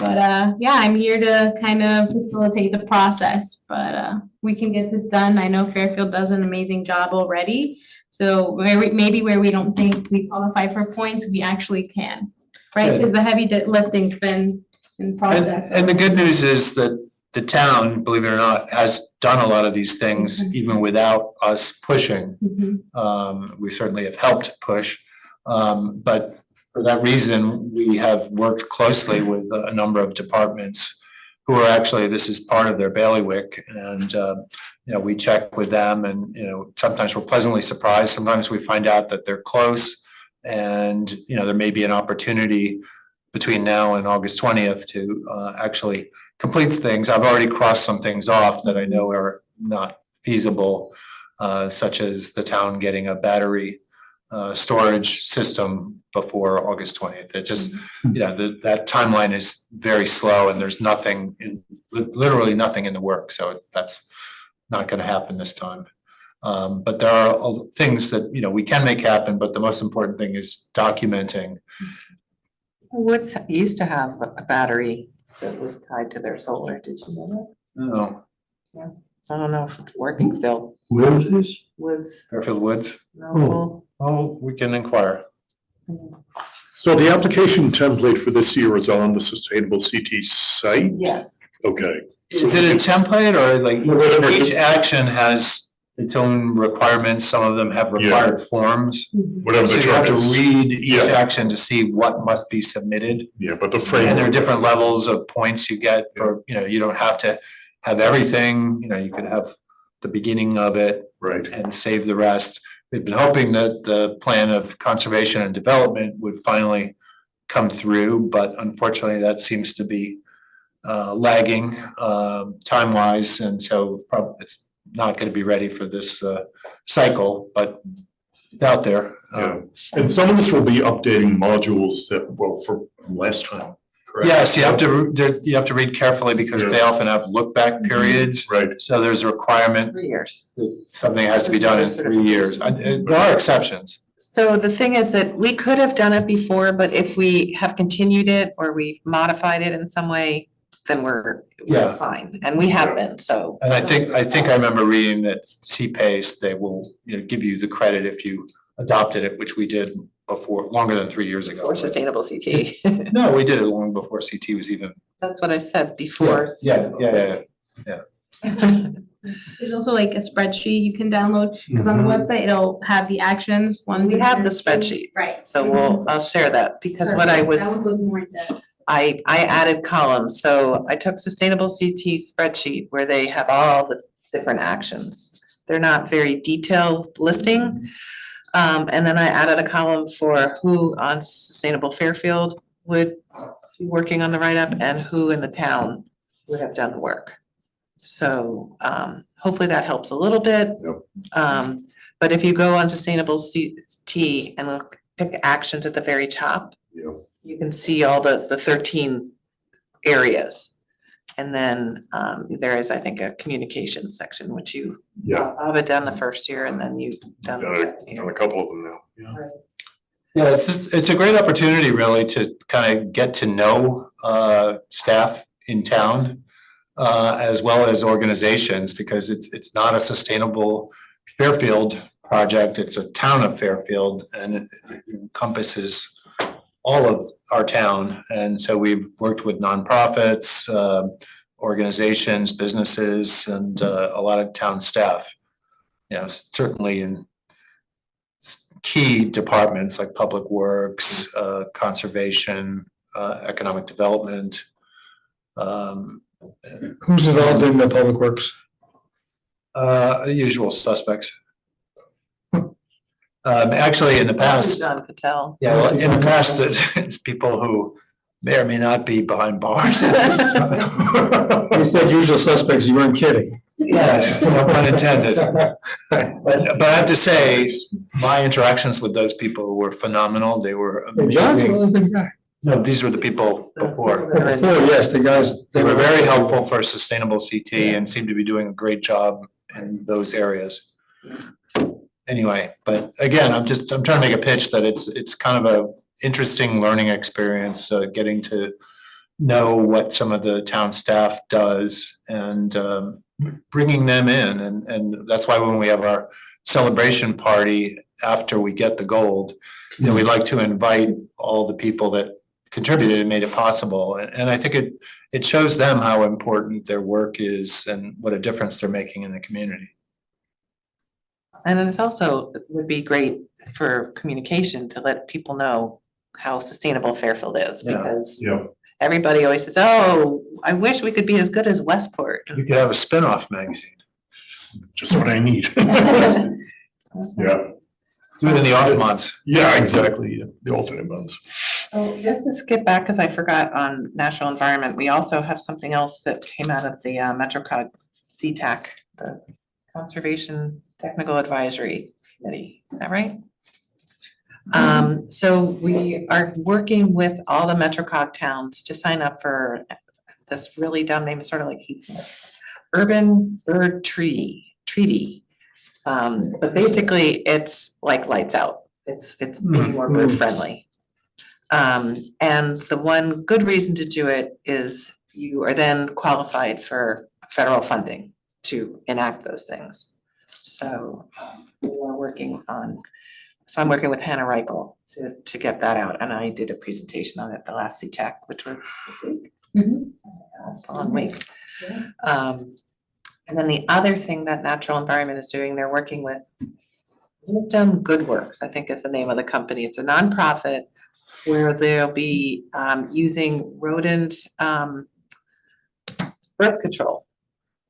But yeah, I'm here to kind of facilitate the process, but we can get this done. I know Fairfield does an amazing job already. So maybe where we don't think we qualify for points, we actually can, right? Because the heavy lifting's been in process. And the good news is that the town, believe it or not, has done a lot of these things even without us pushing. We certainly have helped push, but for that reason, we have worked closely with a number of departments who are actually, this is part of their bailiwick, and we check with them, and sometimes we're pleasantly surprised. Sometimes we find out that they're close, and there may be an opportunity between now and August 20th to actually complete things. I've already crossed some things off that I know are not feasible, such as the town getting a battery storage system before August 20th. It just, that timeline is very slow, and there's literally nothing in the work. So that's not going to happen this time. But there are things that, we can make happen, but the most important thing is documenting. Woods used to have a battery that was tied to their solar. Did you know that? No. Yeah. I don't know if it's working still. Where is this? Woods. Fairfield Woods? No. Oh, we can inquire. So the application template for this year is on the Sustainable CT site? Yes. Okay. Is it a template, or like Whatever it each is. action has its own requirements? Some of them have required forms. Whatever So the you have term to is. read each Yeah. action to see what must be submitted. Yeah, but the And there are framework. different levels of points you get for, you don't have to have everything, you could have the beginning of it. Right. And save the rest. We've been hoping that the plan of conservation and development would finally come through, but unfortunately that seems to be lagging time-wise, and so probably it's not going to be ready for this cycle, but it's out there. Yeah, and some of this will be updating modules that, for last time, correct? Yes, you have to read carefully, because they often have look-back periods. Right. So there's a requirement 3 years. that something has to be done in 3 years. There are exceptions. So the thing is that we could have done it before, but if we have continued it or we modified it in some way, then we're Yeah. fine. And we have been, so. And I think I remember reading that CPACE, they will, give you the credit if you adopted it, which we did before, longer than 3 years ago. Or sustainable CT. No, we did it long before CT was even. That's what I said before. Yeah. There's also like a spreadsheet you can download, because on the website, it'll have the actions, one. We through have the 13. spreadsheet. Right. So I'll share that, because what I Perfect. was. That one goes more in depth. I added columns, so I took Sustainable CT spreadsheet where they have all the different actions. They're not very detailed listing. And then I added a column for who on Sustainable Fairfield would be working on the write-up and who in the town would have done the work. So hopefully that helps a little bit. But if you go on Sustainable CT and pick actions at the very top, you can see all the 13 areas. And then there is, I think, a communications section, which you Yeah, have it done the first year and then you've done the second done year. a couple of them now, yeah. Right. Yeah, it's a great opportunity really to kind of get to know staff in town as well as organizations, because it's not a Sustainable Fairfield project, it's a town of Fairfield, and it encompasses all of our town. And so we've worked with nonprofits, organizations, businesses, and a lot of town staff. You know, certainly in key departments like public works, conservation, economic development. Who's involved in the public works? Usual suspects. Actually, in the past, John Patel. yeah, well, in the past, it's people who may or may not be behind bars. You said usual suspects, you weren't kidding. Yes, no pun intended. But I have to say, my interactions with those people were phenomenal. They were John's a amazing. really good guy. No, these were the people before. Before, yes, the guys. They were very helpful for Sustainable CT and seemed to be doing a great job in those areas. Anyway, but again, I'm trying to make a pitch that it's kind of a interesting learning experience, getting to know what some of the town staff does and bringing them in. And that's why when we have our celebration party after we get the gold, you know, we like to invite all the people that contributed and made it possible. And I think it shows them how important their work is and what a difference they're making in the community. And then it's also, it would be great for communication to let people know how sustainable Fairfield is, Yeah. because Yeah. everybody always says, oh, I wish we could be as good as Westport. You could have a spin-off magazine. Just what I need. Yeah, Do it in the off months. yeah, exactly, yeah, the alternate months. So just to skip back, because I forgot on natural environment, we also have something else that came out of the MetroCog CTAC, the Conservation Technical Advisory Committee, is that right? So we are working with all the MetroCog towns to sign up for this really dumb name, it's sort of like Urban Bird Treaty. But basically it's like lights out. It's being more bird friendly. And the one good reason to do it is you are then qualified for federal funding to enact those things. So I'm working with Hannah Reichel to get that out, and I did a presentation on it the last CTAC, which was this week. It's a long week. And then the other thing that Natural Environment is doing, they're working with Wisdom Good Works, I think is the name of the company. It's a nonprofit where they'll be using rodent birth control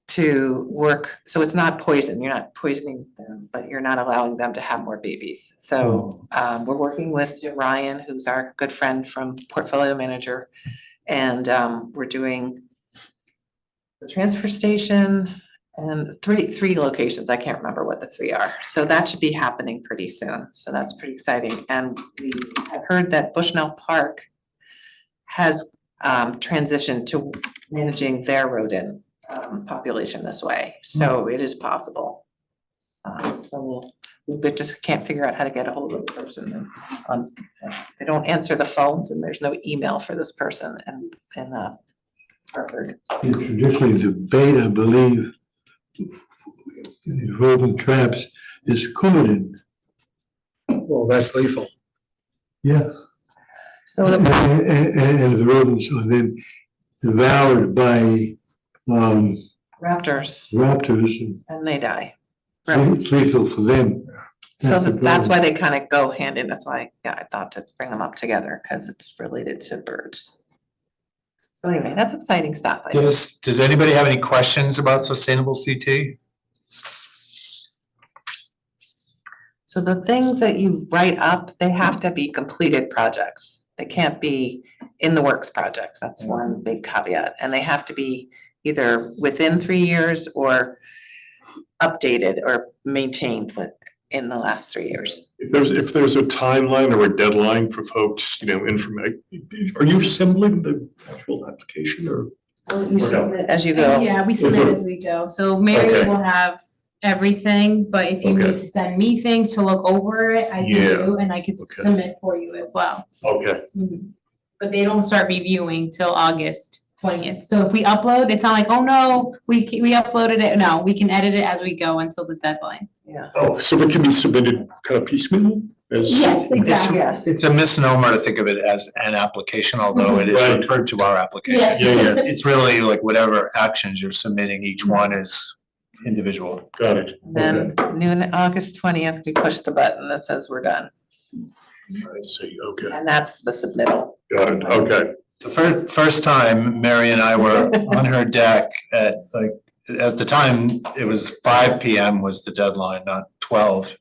to work. So it's not poison, you're not poisoning them, but you're not allowing them to have more babies. So we're working with Jim Ryan, who's our good friend from Portfolio Manager. And we're doing the transfer station and three locations. I can't remember what the three are. So that should be happening pretty soon. So that's pretty exciting. And we have heard that Bushnell Park has transitioned to managing their rodent population this way. So it is possible. So we just can't figure out how to get a hold of the person. And they don't answer the phones and there's no email for this person in Harvard. And traditionally, the bait, I believe, in rodent traps is coumadin. Well, that's lethal. Yeah. So the And the rodents are then devoured by raptors, raptors, and they die. and it's lethal for them. So the that's problem. why they kind of go hand in. That's why, yeah, I thought to bring them up together because it's related to birds. So anyway, that's exciting stuff. I think. Does anybody have any questions about Sustainable CT? So the things that you write up, they have to be completed projects. They can't be in the works projects. That's one big caveat. And they have to be either within 3 years or updated or maintained in the last 3 years. If there's a timeline or a deadline for folks, information, are you assembling the actual application or? Well, you submit as you go. Yeah, we submit as we go. So Mary Okay. will have everything, but if you need Okay. to send me things to look over it, I Yeah. do, and I could Okay. submit for you as well. Okay, But they don't start reviewing till August 20th. So if we upload, it's not like, oh no, we uploaded it. No, we can edit it as we go until the deadline. Yeah. oh, so it can be submitted kind of piecemeal as? Yes, exactly. Yes. It's a misnomer to think of it as an application, although it is Right. referred to our application. Yeah. Yeah, It's really like whatever actions you're submitting, each one is individual. got it. Then noon, August 20th, we push the button that says we're done. I see, okay, And that's the submittal. got it, okay. The first time Mary and I were on her deck at the time, it was 5 PM was the deadline, not 12.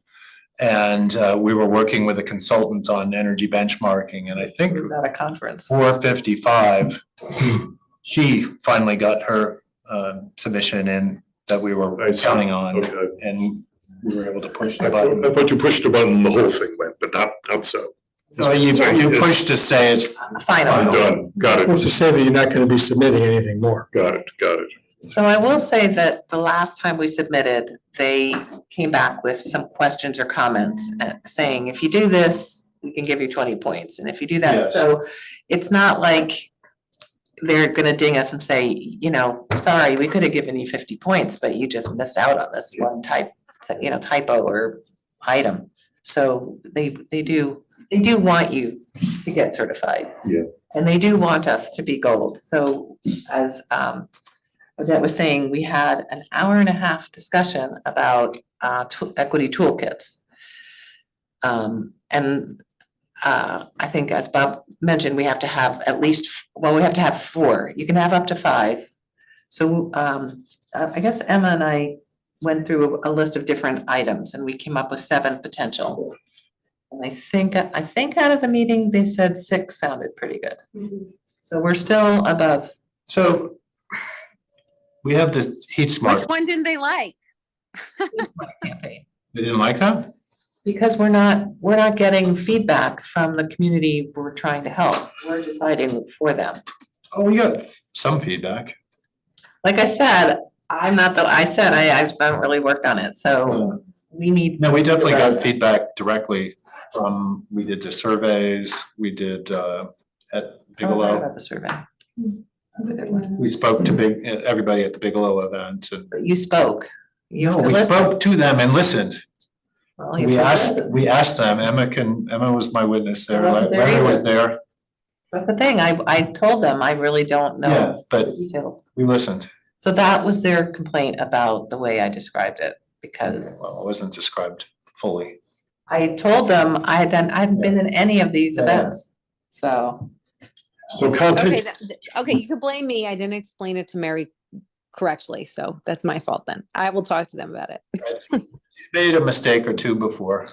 And we were working with a consultant on energy benchmarking, and I think It was at a conference. 4:55, she finally got her submission in that we were I see. counting on, Okay. and we were able to push I the button. thought you pushed the button and the whole thing went, but not so. No, you pushed to say it's I'm Final. done, got it, Supposed to say that you're not gonna be submitting anything more. got it, got it. So I will say that the last time we submitted, they came back with some questions or comments saying, if you do this, we can give you 20 points. And if you do that, Yes. so it's not like they're gonna ding us and say, you know, sorry, we could have given you 50 points, but you just missed out on this one typo or item. So they do want you to get certified. Yeah. And they do want us to be gold. So as Odette was saying, we had an hour and a half discussion about equity toolkits. I think as Bob mentioned, we have to have at least, well, we have to have 4. You can have up to 5. So I guess Emma and I went through a list of different items and we came up with 7 potential. And I think out of the meeting, they said 6 sounded pretty good. So we're still above. So we have this heat smart. Which one didn't they like? Campaign. They didn't like that? Because we're not getting feedback from the community we're trying to help. We're deciding for them. Oh, we got some feedback. Like I said, I haven't really worked on it, so we need. No, we definitely got feedback directly from, we did the surveys, we did at Oh, I forgot Bigelow. about the survey. That's a good one. We spoke to everybody at the Bigelow event, and But you spoke. You no, we listened. spoke to them and listened. Well, you listened. We asked them, Emma was my witness there, I wasn't there Larry either. was there, That's the thing, I told them, I really don't yeah, know but the details. we listened. So that was their complaint about the way I described it, because Well, it wasn't described fully. I told them I hadn't been in any of these Yeah. events, so. So content, Okay, you could blame me. I didn't explain it to Mary correctly, so that's my fault then. I will talk to them about it. Made a mistake or two before.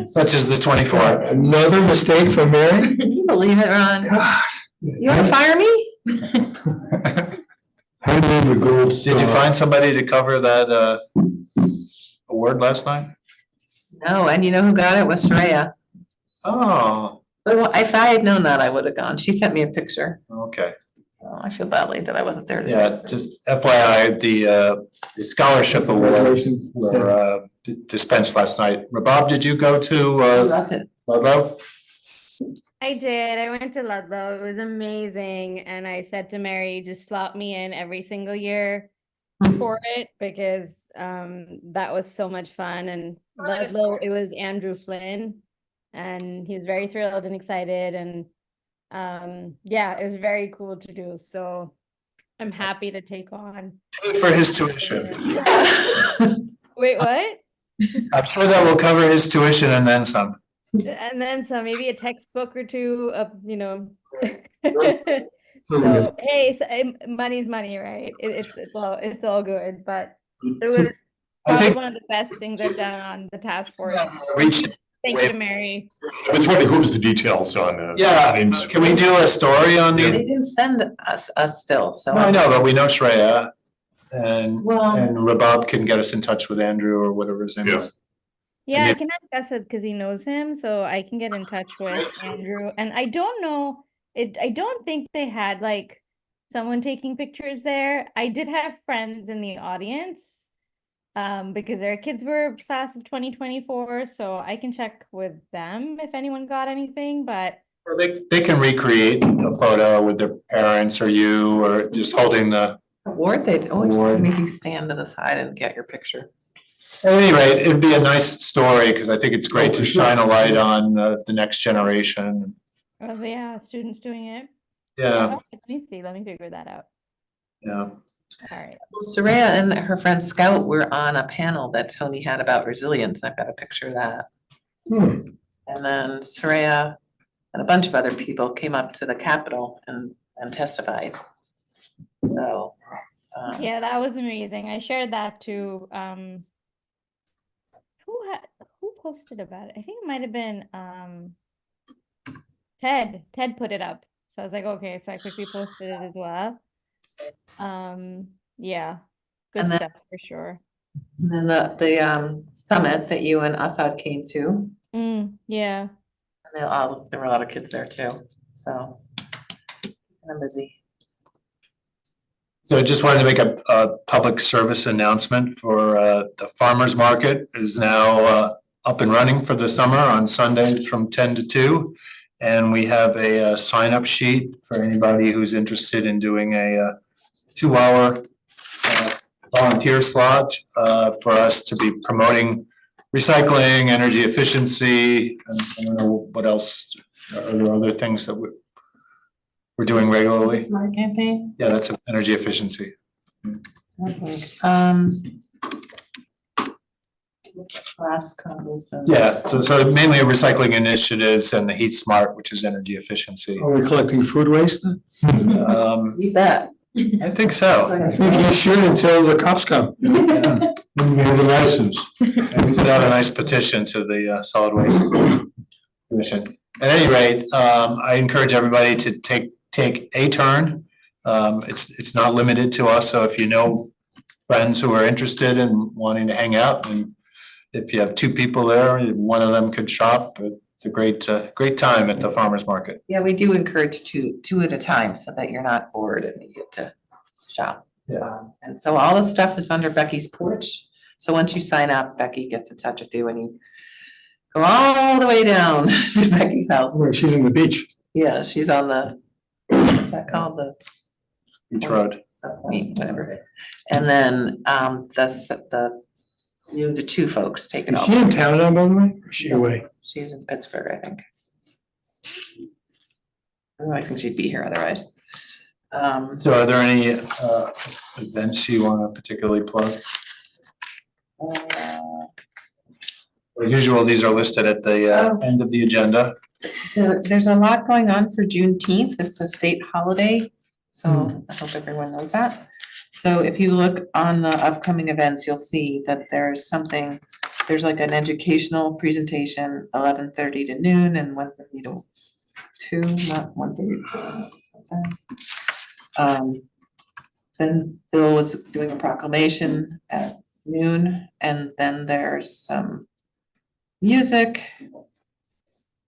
Such as the 24. Another mistake from Mary? Can you believe it, Ron? You wanna fire me? Hand in the gold star. Did you find somebody to cover that award last night? No, and you know who got it was Soraya. Oh, But if I had known that, I would have gone. She sent me a picture. okay. So I feel badly that I wasn't there to see. Yeah, just FYI, the scholarship awards were dispensed last night. Rabab, did you go I to loved it. Ludlow? I did. I went to Ludlow. It was amazing. And I said to Mary, just slot me in every single year for it because that was so much fun. And Ludlow, it was Andrew Flynn, and he was very thrilled and excited. And yeah, it was very cool to do. So I'm happy to take on. For his tuition. Wait, what? I'm sure that will cover his tuition and then some. And then some, maybe a textbook or two of, you know. So, hey, money's money, right? It's all good, but it was probably one of the best things I've done on the task force. Reached. Thank you, Mary. I was wondering who was the details on Yeah, names? can we do a story on They the? didn't send us still, so. I know, but we know Shreya. And Well, Rabab can get us in touch with Andrew or whatever his name is. Yeah, And I can ask it because he knows him, so I can get in touch with Andrew. And I don't know, I don't think they had like someone taking pictures there. I did have friends in the audience because their kids were class of 2024, so I can check with them if anyone got anything, but Or they can recreate a photo with their parents or you, or just holding the, Award, they'd always Award. make you stand to the side and get your picture. at any rate, it'd be a nice story, because I think it's great Oh, to for sure. shine a light on the next generation. oh yeah, students doing it. Yeah, Oh, let me see, let me figure that out. yeah. All right. Well, Soraya and her friend Scout were on a panel that Tony had about resilience. I've got a picture of that. And then Soraya and a bunch of other people came up to the Capitol and testified. So. Yeah, that was amazing. I shared that to who posted about it? I think it might have been Ted. Ted put it up. So I was like, okay, so I quickly posted it as well. Yeah, good And then- stuff for sure. And then the summit that you and Assad came to, Yeah. and there were a lot of kids there too, so. I'm busy. So I just wanted to make a public service announcement for the farmer's market is now up and running for the summer on Sundays from 10 to 2. And we have a sign-up sheet for anybody who's interested in doing a 2-hour volunteer slot for us to be promoting recycling, energy efficiency, and I don't know what else, are there other things that we're doing regularly? Smart campaign? Yeah, that's energy efficiency. Okay. Class codes and. Yeah, so mainly recycling initiatives and the Heat Smart, which is energy efficiency. Are we collecting food waste then? You bet. I think so. I think you should until the cops come. Yeah. Then we have the license. And we put out a nice petition to the Solid Waste Commission. At any rate, I encourage everybody to take a turn. It's not limited to us, so if you know friends who are interested in wanting to hang out, and if you have 2 people there, one of them could shop. It's a great time at the farmer's market. Yeah, we do encourage two at a time so that you're not bored and you get to shop. Yeah. And so all the stuff is under Becky's porch. So once you sign up, Becky gets in touch with you and you go all the way down to Becky's house. Where she's on the beach. Yeah, she's on the, what's that called? The Beach Road. whatever. And then the you, the 2 folks take it Is all. she in town now, by the way? Or is she away? She was in Pittsburgh, I think. I think she'd be here otherwise. So are there any events you want to particularly plug? As usual, these are listed at the end of the agenda. There's a lot going on for Juneteenth. It's a state holiday. So I hope everyone knows that. So if you look on the upcoming events, you'll see that there's like an educational presentation, 11:30 to noon and 1:30 to 2, not 1:30 to 2. Then Bill was doing a proclamation at noon, and then there's some music.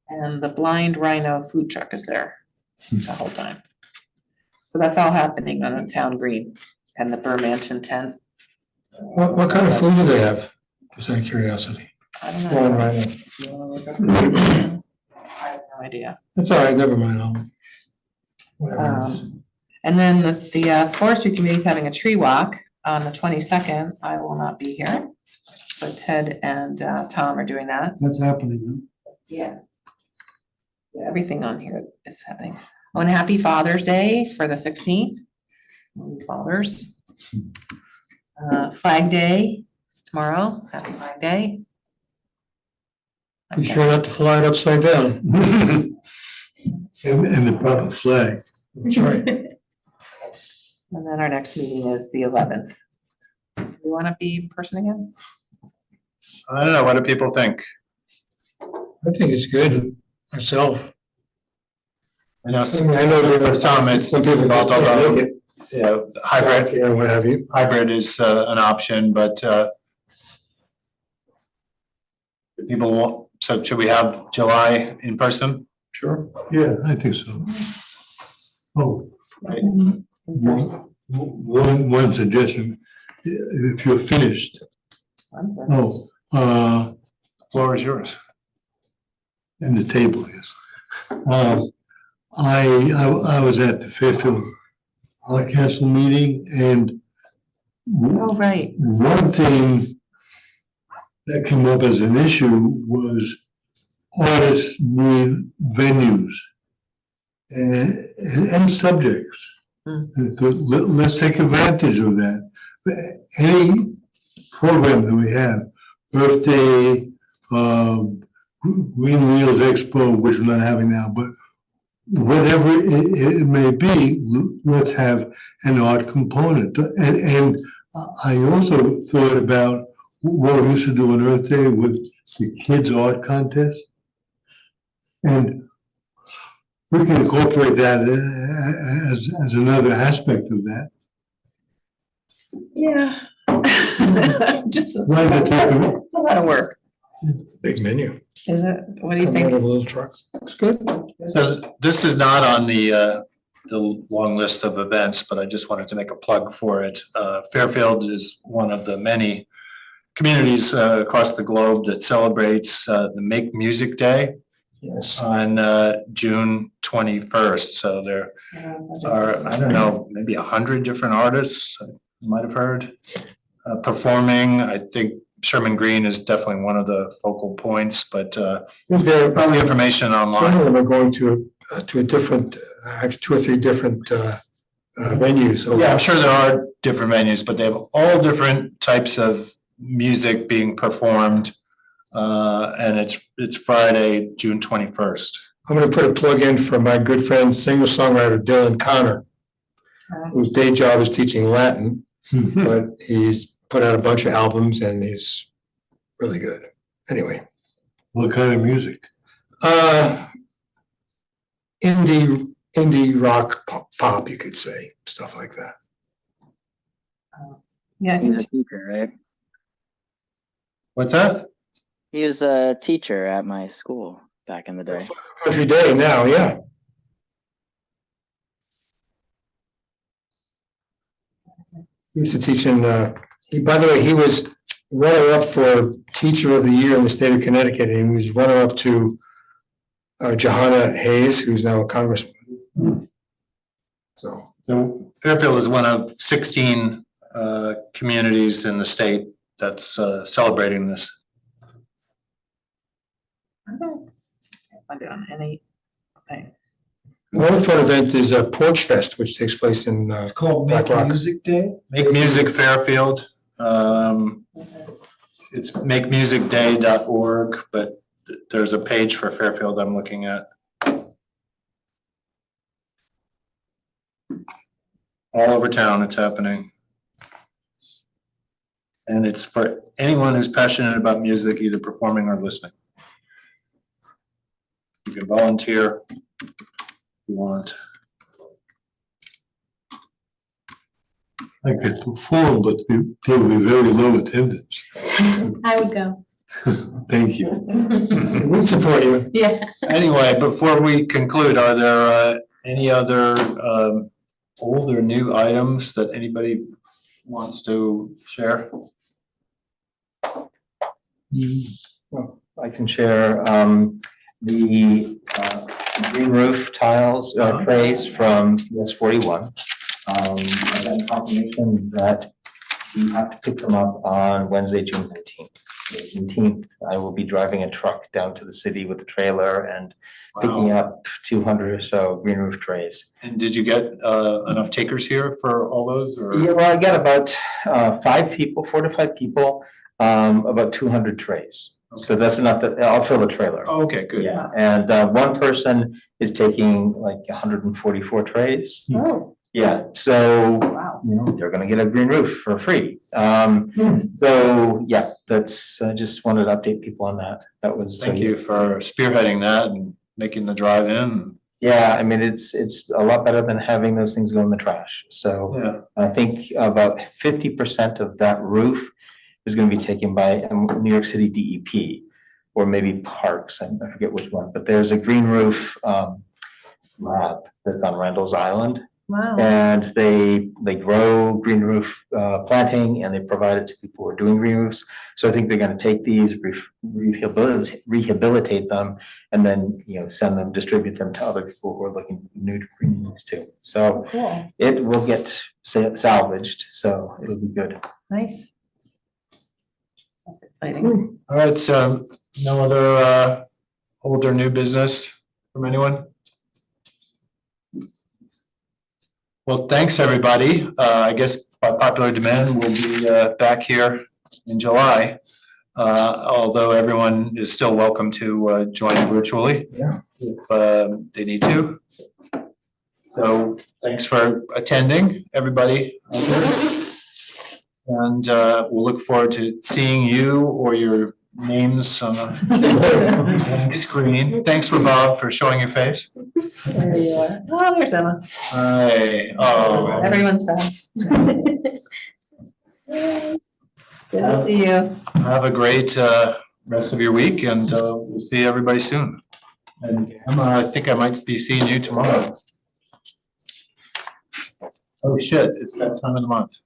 And the Blind Rhino food truck is there the whole time. So that's all happening on the town green and the Burr Mansion tent. What kind of food do they have? Just out of curiosity. I don't Well, know. right. You wanna look up the- I have no idea. That's all right, never mind. Whatever it is. And then the forestry committee is having a tree walk on the 22nd. I will not be here, but Ted and Tom are doing that. That's happening. Yeah. Everything on here is happening. Oh, and happy Father's Day for the 16th. Fathers. Flag Day is tomorrow. Happy Flag Day. Be sure not to fly it upside down. And the proper flag. That's right. And then our next meeting is the 11th. You want to be in person again? I don't know, what do people think? I think it's good myself. I know there are some, it's, some people all just can't make it. yeah, hybrid, Yeah, what have you. hybrid is an option, but people want, so should we have July in person? Sure. Yeah, I think so. Oh, One suggestion, if you're finished. Oh, The floor is yours. and the table is. I was at the Fairfield Council meeting, and Oh, right. one thing that came up as an issue was artists need venues and subjects. Let's take advantage of that. Any program that we have, Earth Day, Green Wheels Expo, which we're not having now, but whatever it may be, let's have an art component. And I also thought about what we used to do on Earth Day with the kids' art contest. And we can incorporate that as another aspect of that. Yeah. Just, it's Right, that's it. a lot of work. Big menu. Is it? What do you Come out think? of a little truck. It's good. So this is not on the long list of events, but I just wanted to make a plug for it. Fairfield is one of the many communities across the globe that celebrates the Make Music Day Yes. on June 21st. So there are, I don't know, maybe 100 different artists, you might have heard, performing. I think Sherman Green is definitely one of the focal points, but There probably information some online. of them are going to a different, actually 2 or 3 different venues. Yeah, I'm sure there are different venues, but they have all different types of music being performed. And it's Friday, June 21st. I'm gonna put a plug in for my good friend, singer-songwriter Dylan Connor, whose day job is teaching Latin, but he's put out a bunch of albums and he's really good. Anyway. What kind of music? Indie rock pop, you could say, stuff like that. Yeah. He's a teacher, right? What's that? He was a teacher at my school back in the day. Country Day now, yeah. He used to teach in, by the way, he was runner-up for Teacher of the Year in the state of Connecticut, and he was runner-up to Johanna Hayes, who's now a congresswoman. So Fairfield is one of 16 communities in the state that's celebrating this. I'm doing anything. Another fun event is Porch Fest, which takes place in It's called Black Make Rock. Music Day. Make Music Fairfield. It's makemusicday.org, but there's a page for Fairfield I'm looking at. All over town it's happening. And it's for anyone who's passionate about music, either performing or listening. You can volunteer if you want. I could perform, but there will be very low attendance. I would go. Thank you. We support you. Yeah. Anyway, before we conclude, are there any other old or new items that anybody wants to share? Well, I can share the green roof tiles, trays from US 41. I got confirmation that we have to pick them up on Wednesday, June 19th. The 18th, I will be driving a truck down to the city with a trailer and picking up 200 or so green roof trays. And did you get enough takers here for all those? Or? Yeah, well, I got about 4 to 5 people, about 200 trays. So that's enough that I'll fill the trailer. Oh, okay, good. Yeah, and one person is taking like 144 trays. Oh, Yeah, so wow. you know they're gonna get a green roof for free. So yeah, that's I just wanted to update people on that. That was Thank you for spearheading that and making the drive in. Yeah, I mean it's a lot better than having those things go in the trash. So Yeah. I think about 50% of that roof is going to be taken by New York City DEP or maybe Parks. I forget which one, but there's a green roof lab that's on Randall's Island. Wow. And they grow green roof planting and they provide it to people who are doing green roofs. So I think they're gonna take these, rehabilitate them, and then, send them, distribute them to other people who are looking for new green roofs too. So Cool, it will get salvaged, so it'll be good. nice. That's exciting. All right, so no other old or new business from anyone? Well, thanks, everybody. I guess by popular demand, we'll be back here in July. Although everyone is still welcome to join virtually. Yeah. If they need to. So thanks for attending, everybody out there. And we'll look forward to seeing you or your names on the screen. Thanks for Bob for showing your face. There you are. Oh, there's Emma. Hi. Oh. Everyone's back. Good to see you. Have a great rest of your week, and we'll see everybody soon. And Emma, I think I might be seeing you tomorrow. Oh shit, it's that time of the month.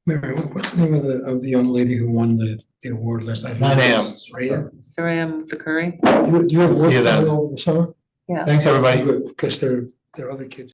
Mary, what's the name of the young lady who won the award last night? 9 a.m. Soraya? Sorry, I'm Zakari. Do you have See work you then. over the summer? Yeah. Thanks, everybody. Because there are other kids.